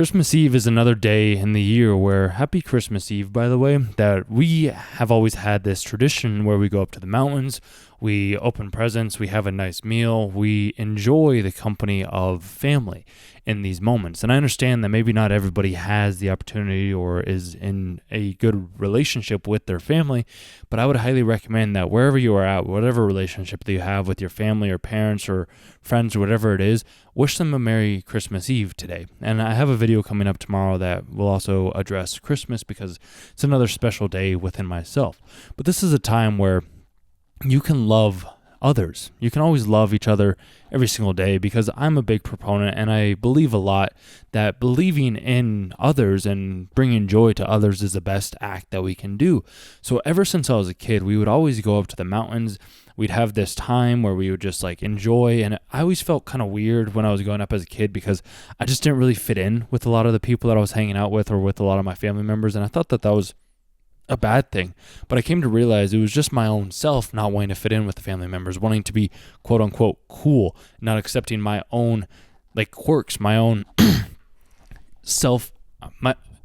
Christmas Eve is another day in the year where, happy Christmas Eve, by the way, that we have always had this tradition where we go up to the mountains, we open presents, we have a nice meal, we enjoy the company of family in these moments. And I understand that maybe not everybody has the opportunity or is in a good relationship with their family, but I would highly recommend that wherever you are at, whatever relationship that you have with your family or parents or friends or whatever it is, wish them a Merry Christmas Eve today. And I have a video coming up tomorrow that will also address Christmas because it's another special day within myself. But this is a time where you can love others. You can always love each other every single day, because I'm a big proponent and I believe a lot that believing in others and bringing joy to others is the best act that we can do. So ever since I was a kid, we would always go up to the mountains. We'd have this time where we would just enjoy, and I always felt kind of weird when I was growing up as a kid because I just didn't really fit in with a lot of the people that I was hanging out with or with a lot of my family members, and I thought that was a bad thing. But I came to realize it was just my own self not wanting to fit in with the family members, wanting to be quote unquote cool, not accepting my own quirks, my own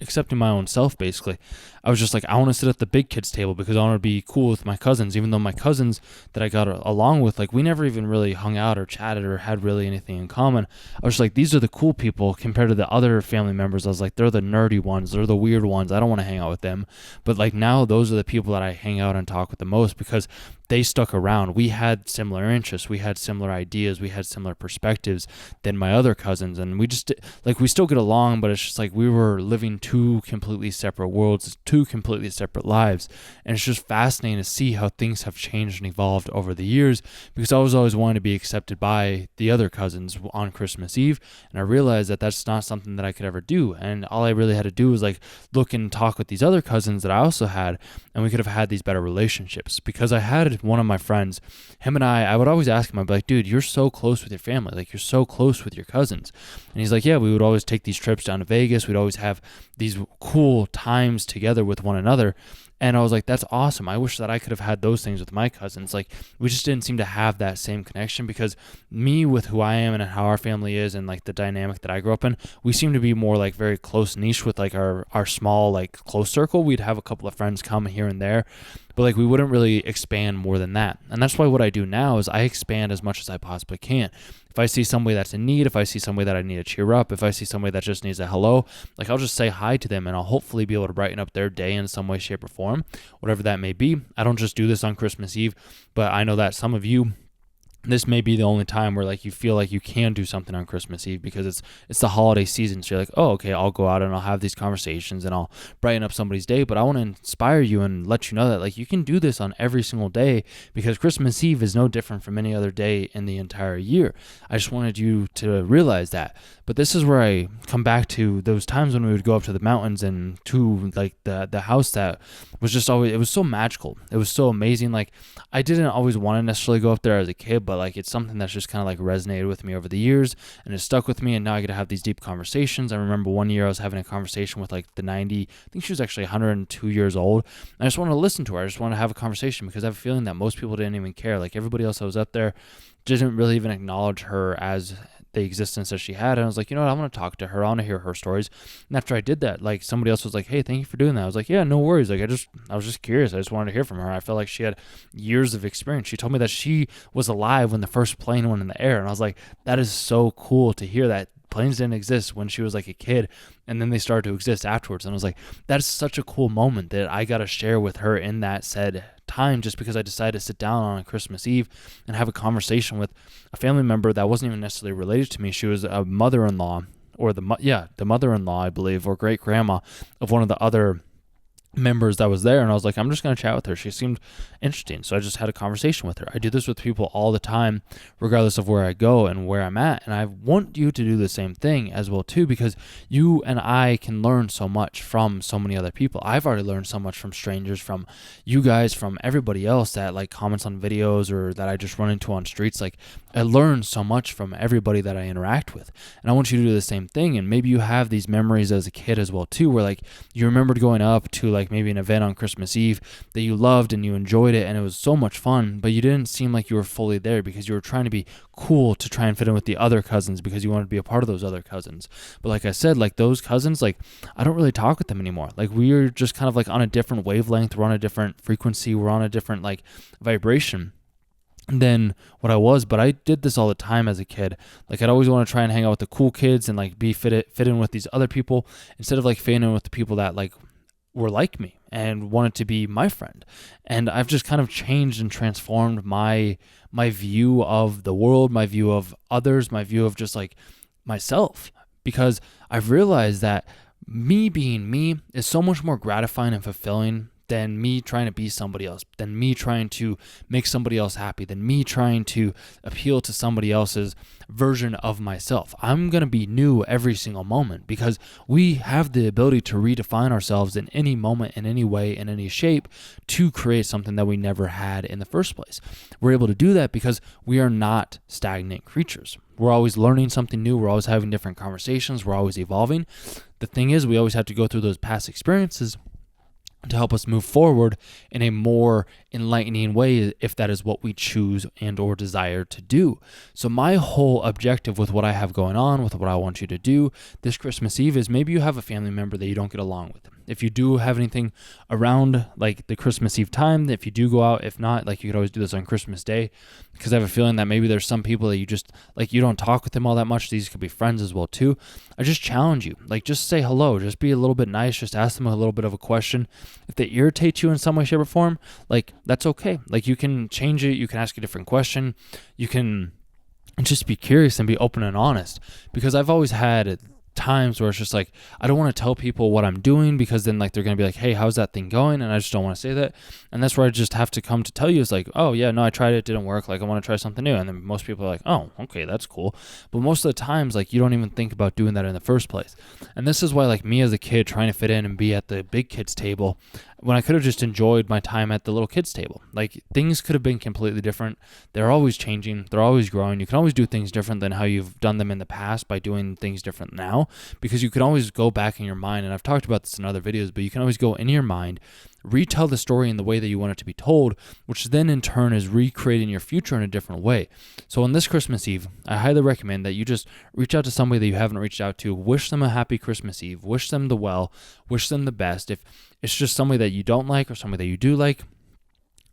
accepting my own self. Basically, I was just I want to sit at the big kids table because I want to be cool with my cousins, even though my cousins that I got along with, we never even really hung out or chatted or had really anything in common. I was these are the cool people compared to the other family members. I was they're the nerdy ones, they're the weird ones, I don't want to hang out with them. But now those are the people that I hang out and talk with the most because they stuck around. We had similar interests, we had similar ideas, we had similar perspectives than my other cousins, and we just we still get along, but it's just we were living two completely separate worlds, two completely separate lives. And it's just fascinating to see how things have changed and evolved over the years, because I was always wanting to be accepted by the other cousins on Christmas Eve, and I realized that that's not something that I could ever do. And all I really had to do was look and talk with these other cousins that I also had, and we could have had these better relationships. Because I had one of my friends, him and I would always ask him, I'd be dude, you're so close with your family, you're so close with your cousins. And he's yeah, we would always take these trips down to Vegas, we'd always have these cool times together with one another. And I was that's awesome. I wish that I could have had those things with my cousins. We just didn't seem to have that same connection, because me with who I am and how our family is and the dynamic that I grew up in, we seem to be more very close niche with our small close circle. We'd have a couple of friends come here and there, but we wouldn't really expand more than that. And that's why what I do now is I expand as much as I possibly can. If I see somebody that's in need, if I see somebody that I need to cheer up, if I see somebody that just needs a hello, I'll just say hi to them, and I'll hopefully be able to brighten up their day in some way, shape, or form, whatever that may be. I don't just do this on Christmas Eve, but I know that some of you, this may be the only time where you feel you can do something on Christmas Eve, because it's the holiday season. So you're oh, okay, I'll go out and I'll have these conversations and I'll brighten up somebody's day. But I want to inspire you and let you know that you can do this on every single day, because Christmas Eve is no different from any other day in the entire year. I just wanted you to realize that. But this is where I come back to those times when we would go up to the mountains and to the house that was just always, it was so magical. It was so amazing. I didn't always want to necessarily go up there as a kid, but it's something that's just kind of resonated with me over the years, and it stuck with me, and now I get to have these deep conversations. I remember one year I was having a conversation with the 90, I think she was actually 102 years old, and I just wanted to listen to her. I just wanted to have a conversation, because I have a feeling that most people didn't even care. Everybody else that was up there didn't really even acknowledge her as the existence that she had. And I was you know what, I want to talk to her, I want to hear her stories. And after I did that, somebody else was hey, thank you for doing that. I was yeah, no worries. I was just curious. I just wanted to hear from her. I felt she had years of experience. She told me that she was alive when the first plane went in the air, and I was that is so cool to hear that planes didn't exist when she was a kid, and then they started to exist afterwards. And I was that is such a cool moment that I got to share with her in that said time, just because I decided to sit down on a Christmas Eve and have a conversation with a family member that wasn't even necessarily related to me. She was a mother-in-law, or the mother-in-law, I believe, or great-grandma of one of the other members that was there. And I was I'm just going to chat with her. She seemed interesting, so I just had a conversation with her. I do this with people all the time, regardless of where I go and where I'm at, and I want you to do the same thing as well too, because you and I can learn so much from so many other people. I've already learned so much from strangers, from you guys, from everybody else that comments on videos or that I just run into on streets. I I learn so much from everybody that I interact with. And I want you to do the same thing. And maybe you have these memories as a kid as well too, where like you remembered going up to like maybe an event on Christmas Eve that you loved and you enjoyed it and it was so much fun, but you didn't seem like you were fully there because you were trying to be cool to try and fit in with the other cousins because you wanted to be a part of those other cousins. But like I said, like those cousins, like I don't really talk with them anymore. Like we're just kind of like on a different wavelength. We're on a different frequency. We're on a different like vibration than what I was. But I did this all the time as a kid. Like I'd always want to try and hang out with the cool kids and like be fit in with these other people instead of like fitting in with the people that like were like me and wanted to be my friend. And I've just kind of changed and transformed my view of the world, my view of others, my view of just like myself, because I've realized that me being me is so much more gratifying and fulfilling than me trying to be somebody else, than me trying to make somebody else happy, than me trying to appeal to somebody else's version of myself. I'm going to be new every single moment because we have the ability to redefine ourselves in any moment, in any way, in any shape to create something that we never had in the first place. We're able to do that because we are not stagnant creatures. We're always learning something new. We're always having different conversations. We're always evolving. The thing is, we always have to go through those past experiences to help us move forward in a more enlightening way if that is what we choose and or desire to do. So my whole objective with what I have going on, with what I want you to do this Christmas Eve is maybe you have a family member that you don't get along with. If you do have anything around like the Christmas Eve time, if you do go out, if not, like you could always do this on Christmas Day, because I have a feeling that maybe there's some people that you just like, you don't talk with them all that much. These could be friends as well too. I just challenge you, like just say hello, just be a little bit nice, just ask them a little bit of a question. If they irritate you in some way, shape or form, like that's okay. Like you can change it. You can ask a different question. You can just be curious and be open and honest, because I've always had times where it's just like I don't want to tell people what I'm doing because then like they're gonna be like, hey, how's that thing going? And I just don't want to say that. And that's where I just have to come to tell you is like, oh yeah, no, I tried it, didn't work, like I want to try something new. And then most people are like, oh okay, that's cool. But most of the times like you don't even think about doing that in the first place. And this is why like me as a kid trying to fit in and be at the big kids table when I could have just enjoyed my time at the little kids table. Like things could have been completely different. They're always changing. They're always growing. You can always do things different than how you've done them in the past by doing things different now, because you can always go back in your mind. And I've talked about this in other videos, but you can always go in your mind, retell the story in the way that you want it to be told, which then in turn is recreating your future in a different way. So on this Christmas Eve, I highly recommend that you just reach out to somebody that you haven't reached out to, wish them a happy Christmas Eve, wish them the well, wish them the best. If it's just somebody that you don't like or somebody that you do like,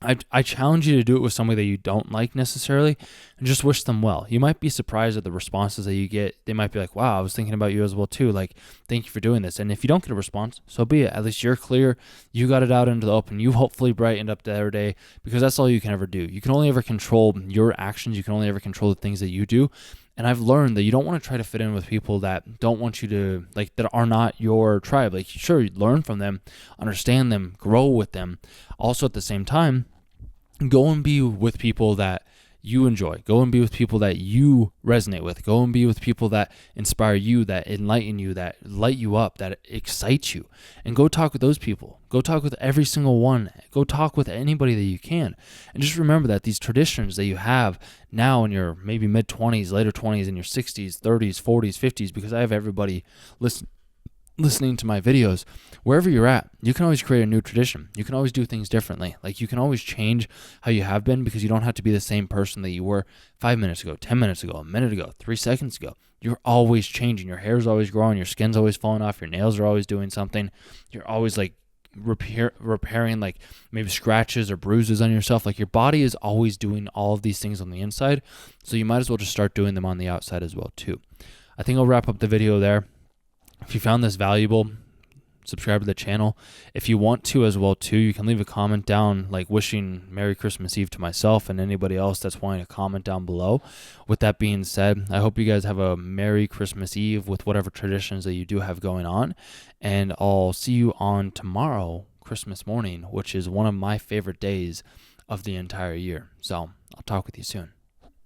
I challenge you to do it with somebody that you don't like necessarily and just wish them well. You might be surprised at the responses that you get. They might be like, wow, I was thinking about you as well too. Like, thank you for doing this. And if you don't get a response, so be it. At least you're clear. You got it out into the open. You hopefully brightened up their day, because that's all you can ever do. You can only ever control your actions. You can only ever control the things that you do. And I've learned that you don't want to try to fit in with people that don't want you to, like, that are not your tribe. Like, sure, you learn from them, understand them, grow with them. Also at the same time, go and be with people that you enjoy. Go and be with people that you resonate with. Go and be with people that inspire you, that enlighten you, that light you up, that excite you. And go talk with those people. Go talk with every single one. Go talk with anybody that you can. And just remember that these traditions that you have now in your maybe mid-20s, later 20s, in your 60s, 30s, 40s, 50s, because I have everybody listening to my videos, wherever you're at, you can always create a new tradition. You can always do things differently. Like you can always change how you have been, because you don't have to be the same person that you were 5 minutes ago, 10 minutes ago, a minute ago, 3 seconds ago. You're always changing. Your hair's always growing. Your skin's always falling off. Your nails are always doing something. You're always like repairing like maybe scratches or bruises on yourself. Like your body is always doing all of these things on the inside. So you might as well just start doing them on the outside as well too. I think I'll wrap up the video there. If you found this valuable, subscribe to the channel. If you want to as well too, you can leave a comment down like wishing Merry Christmas Eve to myself and anybody else that's wanting to comment down below. With that being said, I hope you guys have a Merry Christmas Eve with whatever traditions that you do have going on. And I'll see you on tomorrow, Christmas morning, which is one of my favorite days of the entire year. So I'll talk with you soon.